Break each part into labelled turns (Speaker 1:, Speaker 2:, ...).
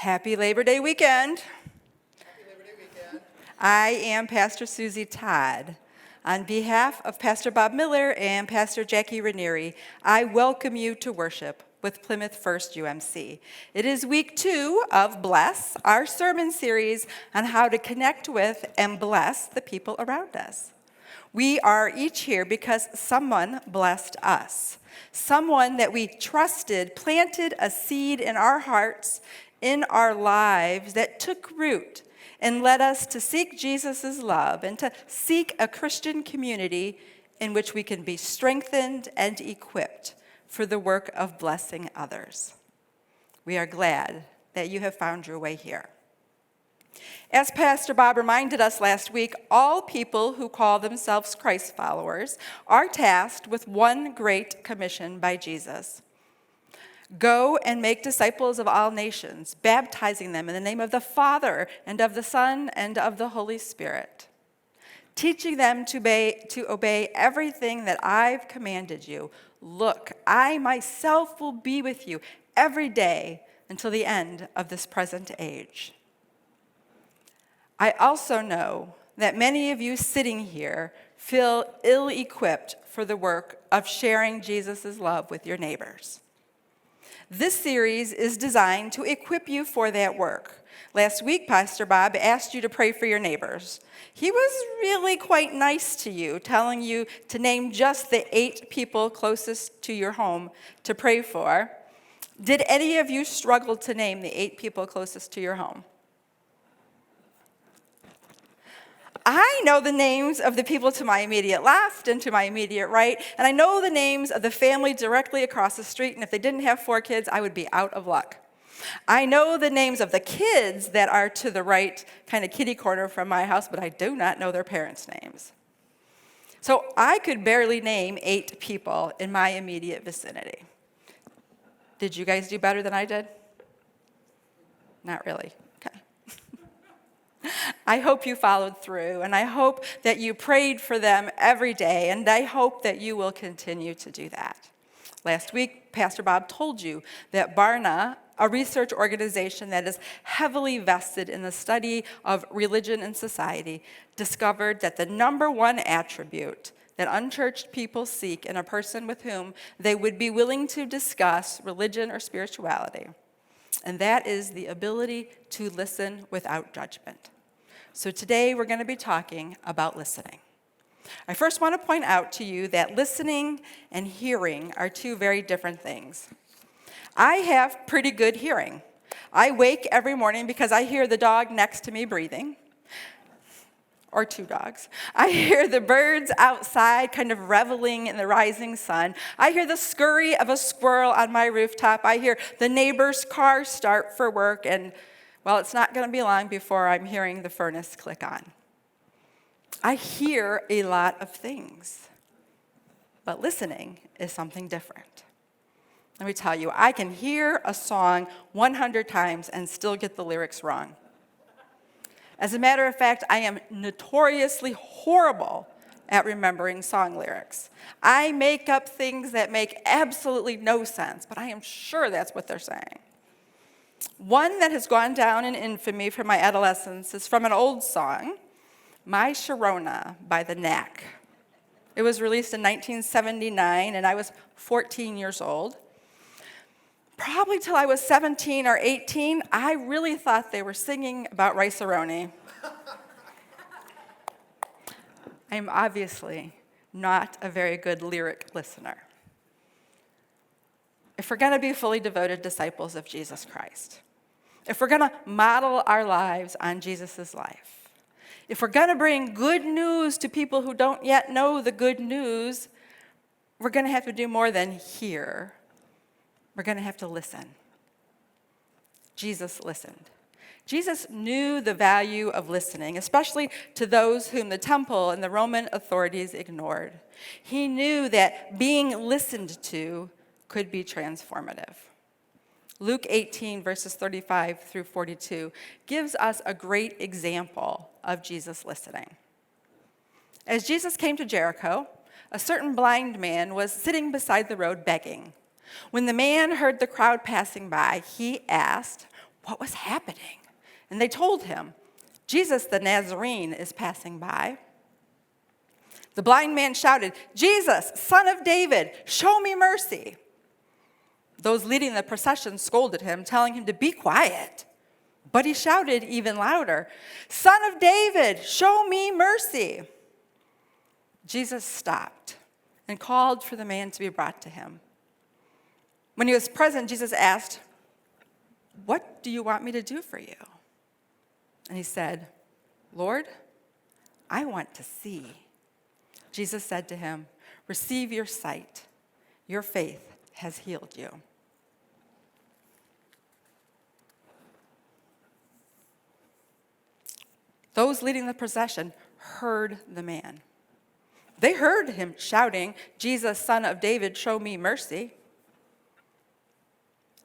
Speaker 1: Happy Labor Day weekend.
Speaker 2: Happy Labor Day weekend.
Speaker 1: I am Pastor Susie Todd. On behalf of Pastor Bob Miller and Pastor Jackie Ranieri, I welcome you to worship with Plymouth First UMC. It is week 2 of Bless, our sermon series on how to connect with and bless the people around us. We are each here because someone blessed us. Someone that we trusted planted a seed in our hearts, in our lives, that took root and led us to seek Jesus' love and to seek a Christian community in which we can be strengthened and equipped for the work of blessing others. We are glad that you have found your way here. As Pastor Bob reminded us last week, all people who call themselves Christ followers are tasked with one great commission by Jesus. Go and make disciples of all nations, baptizing them in the name of the Father and of the Son and of the Holy Spirit, teaching them to obey everything that I've commanded you. Look, I myself will be with you every day until the end of this present age. I also know that many of you sitting here feel ill-equipped for the work of sharing Jesus' love with your neighbors. This series is designed to equip you for that work. Last week, Pastor Bob asked you to pray for your neighbors. He was really quite nice to you, telling you to name just the 8 people closest to your home to pray for. Did any of you struggle to name the 8 people closest to your home? I know the names of the people to my immediate left and to my immediate right, and I know the names of the family directly across the street, and if they didn't have 4 kids, I would be out of luck. I know the names of the kids that are to the right, kind of kitty corner from my house, but I do not know their parents' names. So I could barely name 8 people in my immediate vicinity. Did you guys do better than I did? Not really. I hope you followed through, and I hope that you prayed for them every day, and I hope that you will continue to do that. Last week, Pastor Bob told you that Barna, a research organization that is heavily vested in the study of religion and society, discovered that the number one attribute that unchurched people seek in a person with whom they would be willing to discuss religion or spirituality, and that is the ability to listen without judgment. So today we're going to be talking about listening. I first want to point out to you that listening and hearing are 2 very different things. I have pretty good hearing. I wake every morning because I hear the dog next to me breathing, or 2 dogs. I hear the birds outside kind of reveling in the rising sun. I hear the scurry of a squirrel on my rooftop. I hear the neighbor's car start for work, and well, it's not going to be long before I'm hearing the furnace click on. I hear a lot of things, but listening is something different. Let me tell you, I can hear a song 100 times and still get the lyrics wrong. As a matter of fact, I am notoriously horrible at remembering song lyrics. I make up things that make absolutely no sense, but I am sure that's what they're saying. One that has gone down in infamy from my adolescence is from an old song, My Sharona by The Knack. It was released in 1979, and I was 14 years old. Probably till I was 17 or 18, I really thought they were singing about rice-a-roni. I am obviously not a very good lyric listener. If we're going to be fully devoted disciples of Jesus Christ, if we're going to model our lives on Jesus' life, if we're going to bring good news to people who don't yet know the good news, we're going to have to do more than hear. We're going to have to listen. Jesus listened. Jesus knew the value of listening, especially to those whom the temple and the Roman authorities ignored. He knew that being listened to could be transformative. Luke 18, verses 35 through 42, gives us a great example of Jesus listening. As Jesus came to Jericho, a certain blind man was sitting beside the road begging. When the man heard the crowd passing by, he asked, what was happening. And they told him, Jesus the Nazarene is passing by. The blind man shouted, Jesus, Son of David, show me mercy. Those leading the procession scolded him, telling him to be quiet. But he shouted even louder, Son of David, show me mercy. Jesus stopped and called for the man to be brought to him. When he was present, Jesus asked, what do you want me to do for you? And he said, Lord, I want to see. Jesus said to him, receive your sight. Your faith has healed you. Those leading the procession heard the man. They heard him shouting, Jesus, Son of David, show me mercy.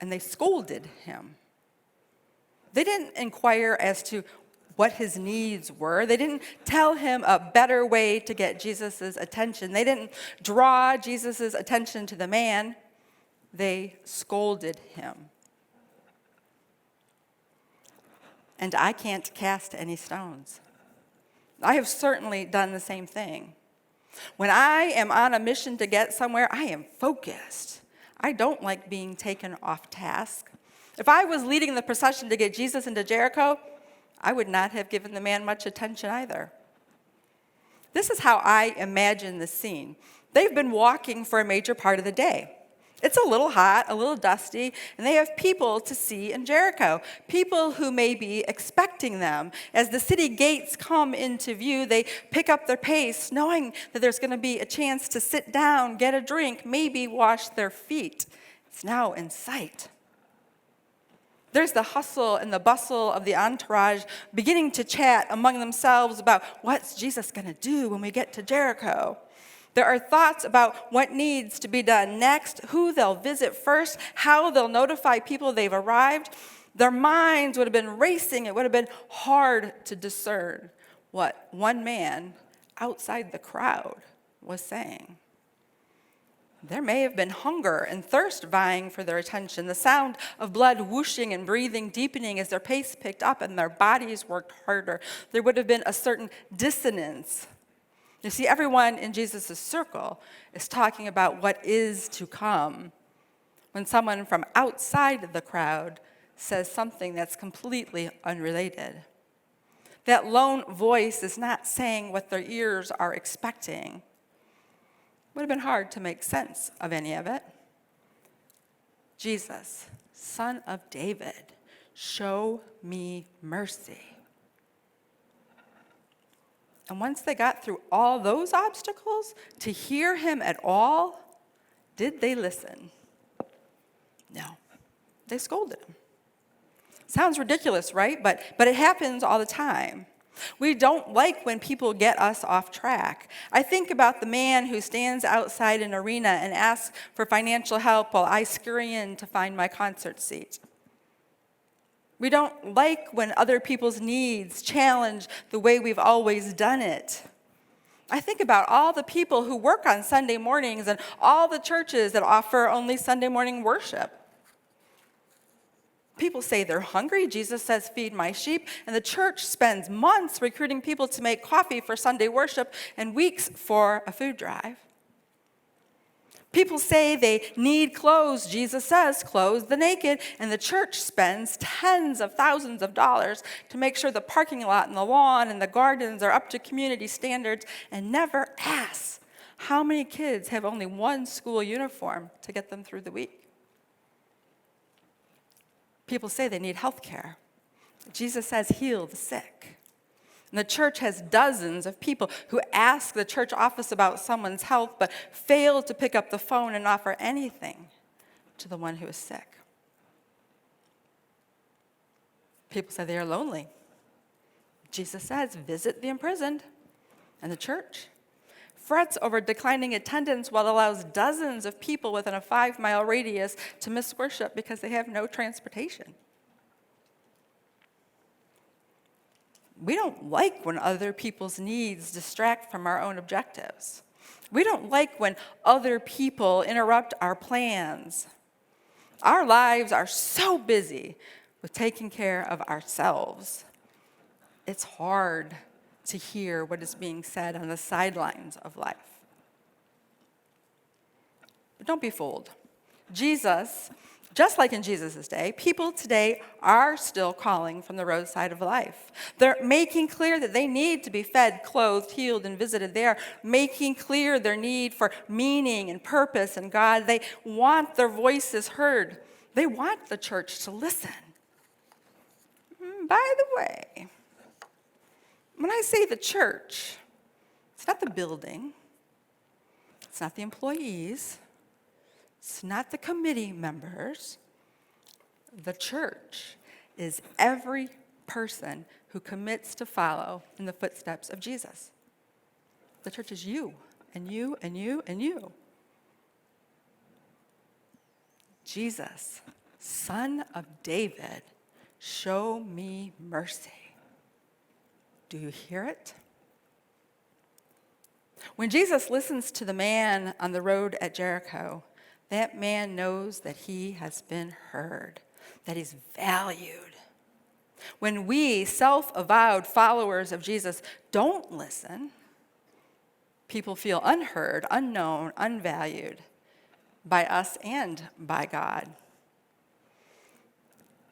Speaker 1: And they scolded him. They didn't inquire as to what his needs were. They didn't tell him a better way to get Jesus' attention. They didn't draw Jesus' attention to the man. They scolded him. And I can't cast any stones. I have certainly done the same thing. When I am on a mission to get somewhere, I am focused. I don't like being taken off task. If I was leading the procession to get Jesus into Jericho, I would not have given the man much attention either. This is how I imagine the scene. They've been walking for a major part of the day. It's a little hot, a little dusty, and they have people to see in Jericho, people who may be expecting them. As the city gates come into view, they pick up their pace, knowing that there's going to be a chance to sit down, get a drink, maybe wash their feet. It's now in sight. There's the hustle and the bustle of the entourage beginning to chat among themselves about what's Jesus going to do when we get to Jericho. There are thoughts about what needs to be done next, who they'll visit first, how they'll notify people they've arrived. Their minds would have been racing. It would have been hard to discern what one man outside the crowd was saying. There may have been hunger and thirst vying for their attention, the sound of blood whooshing and breathing deepening as their pace picked up and their bodies worked harder. There would have been a certain dissonance. You see, everyone in Jesus' circle is talking about what is to come when someone from outside the crowd says something that's completely unrelated. That lone voice is not saying what their ears are expecting. Would have been hard to make sense of any of it. Jesus, Son of David, show me mercy. And once they got through all those obstacles, to hear him at all, did they listen? No. They scolded him. Sounds ridiculous, right? But it happens all the time. We don't like when people get us off track. I think about the man who stands outside an arena and asks for financial help while I scurry in to find my concert seat. We don't like when other people's needs challenge the way we've always done it. I think about all the people who work on Sunday mornings and all the churches that offer only Sunday morning worship. People say they're hungry. Jesus says, feed my sheep. And the church spends months recruiting people to make coffee for Sunday worship and weeks for a food drive. People say they need clothes. Jesus says, clothe the naked. And the church spends tens of thousands of dollars to make sure the parking lot and the lawn and the gardens are up to community standards and never asks how many kids have only one school uniform to get them through the week. People say they need health care. Jesus says, heal the sick. And the church has dozens of people who ask the church office about someone's health, but fail to pick up the phone and offer anything to the one who is sick. People say they are lonely. Jesus says, visit the imprisoned. And the church frets over declining attendance while it allows dozens of people within a 5-mile radius to miss worship because they have no transportation. We don't like when other people's needs distract from our own objectives. We don't like when other people interrupt our plans. Our lives are so busy with taking care of ourselves, it's hard to hear what is being said on the sidelines of life. But don't be fooled. Jesus, just like in Jesus' day, people today are still calling from the roadside of life. They're making clear that they need to be fed, clothed, healed, and visited. They are making clear their need for meaning and purpose in God. They want their voices heard. They want the church to listen. By the way, when I say the church, it's not the building, it's not the employees, it's not the committee members. The church is every person who commits to follow in the footsteps of Jesus. The church is you, and you, and you, and you. Jesus, Son of David, show me mercy. Do you hear it? When Jesus listens to the man on the road at Jericho, that man knows that he has been heard, that he's valued. When we, self-avowed followers of Jesus, don't listen, people feel unheard, unknown, unvalued by us and by God.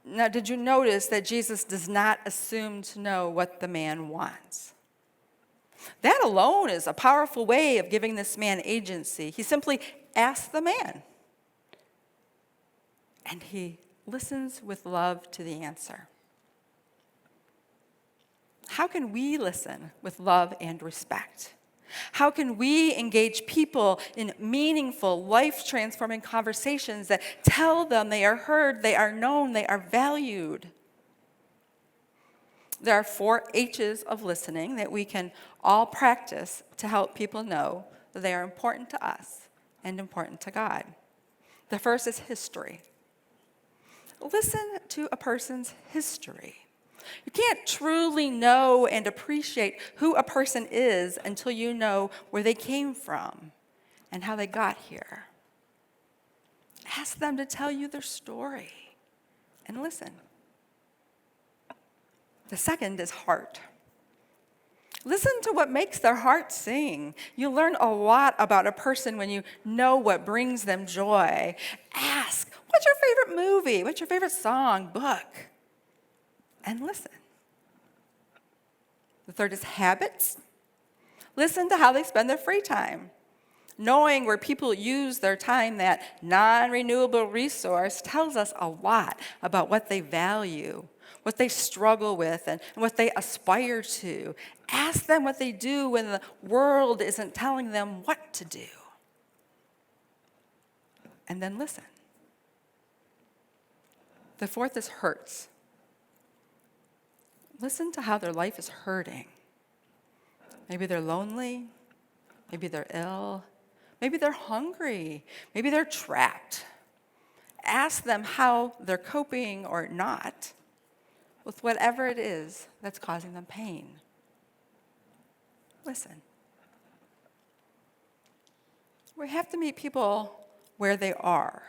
Speaker 1: Now, did you notice that Jesus does not assume to know what the man wants? That alone is a powerful way of giving this man agency. He simply asks the man, and he listens with love to the answer. How can we listen with love and respect? How can we engage people in meaningful, life-transforming conversations that tell them they are heard, they are known, they are valued? There are 4 H's of listening that we can all practice to help people know that they are important to us and important to God. The first is history. Listen to a person's history. You can't truly know and appreciate who a person is until you know where they came from and how they got here. Ask them to tell you their story and listen. The second is heart. Listen to what makes their heart sing. You learn a lot about a person when you know what brings them joy. Ask, what's your favorite movie? What's your favorite song, book? And listen. The third is habits. Listen to how they spend their free time. Knowing where people use their time, that non-renewable resource, tells us a lot about what they value, what they struggle with, and what they aspire to. Ask them what they do when the world isn't telling them what to do. And then listen. The fourth is hurts. Listen to how their life is hurting. Maybe they're lonely. Maybe they're ill. Maybe they're hungry. Maybe they're trapped. Ask them how they're coping or not with whatever it is that's causing them pain. Listen. We have to meet people where they are.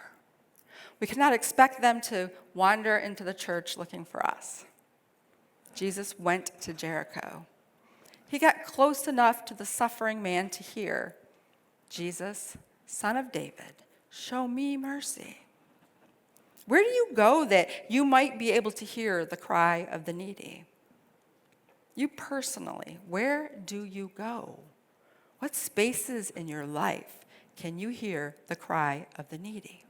Speaker 1: We cannot expect them to wander into the church looking for us. Jesus went to Jericho. He got close enough to the suffering man to hear, Jesus, Son of David, show me mercy. Where do you go that you might be able to hear the cry of the needy? You personally, where do you go? What spaces in your life can you hear the cry of the needy?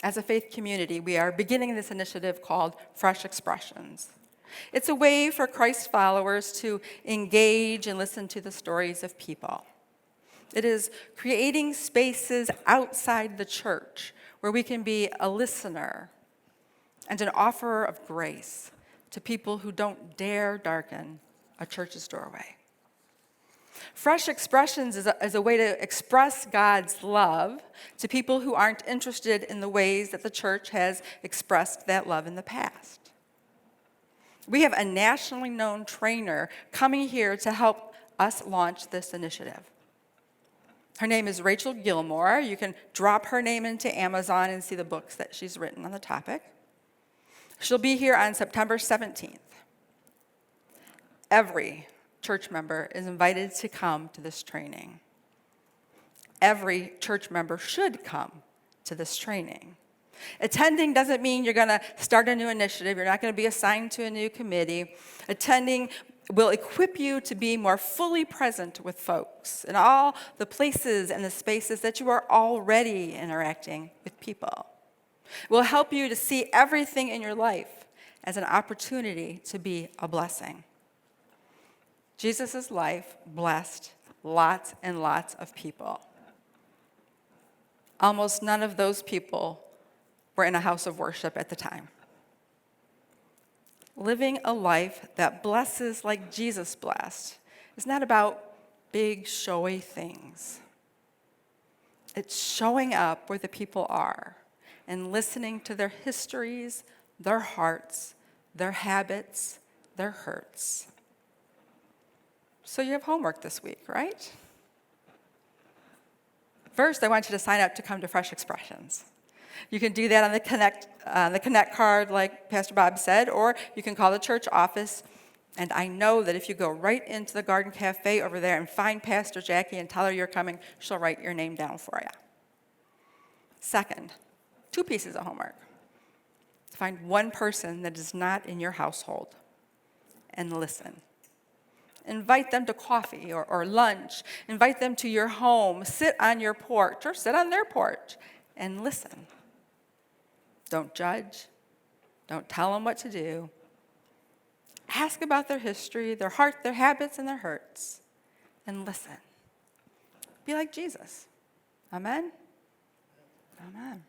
Speaker 1: As a faith community, we are beginning this initiative called Fresh Expressions. It's a way for Christ followers to engage and listen to the stories of people. It is creating spaces outside the church where we can be a listener and an offerer of grace to people who don't dare darken a church's doorway. Fresh Expressions is a way to express God's love to people who aren't interested in the ways that the church has expressed that love in the past. We have a nationally known trainer coming here to help us launch this initiative. Her name is Rachel Gilmore. You can drop her name into Amazon and see the books that she's written on the topic. She'll be here on September 17th. Every church member is invited to come to this training. Every church member should come to this training. Attending doesn't mean you're going to start a new initiative. You're not going to be assigned to a new committee. Attending will equip you to be more fully present with folks in all the places and the spaces that you are already interacting with people. It will help you to see everything in your life as an opportunity to be a blessing. Jesus' life blessed lots and lots of people. Almost none of those people were in a house of worship at the time. Living a life that blesses like Jesus blessed is not about big, showy things. It's showing up where the people are and listening to their histories, their hearts, their habits, their hurts. So you have homework this week, right? First, I want you to sign up to come to Fresh Expressions. You can do that on the Connect card, like Pastor Bob said, or you can call the church office. And I know that if you go right into the Garden Cafe over there and find Pastor Jackie and tell her you're coming, she'll write your name down for you. Second, 2 pieces of homework. Find one person that is not in your household and listen. Invite them to coffee or lunch. Invite them to your home. Sit on your porch or sit on their porch and listen. Don't judge. Don't tell them what to do. Ask about their history, their heart, their habits, and their hurts, and listen. Be like Jesus. Amen? Amen.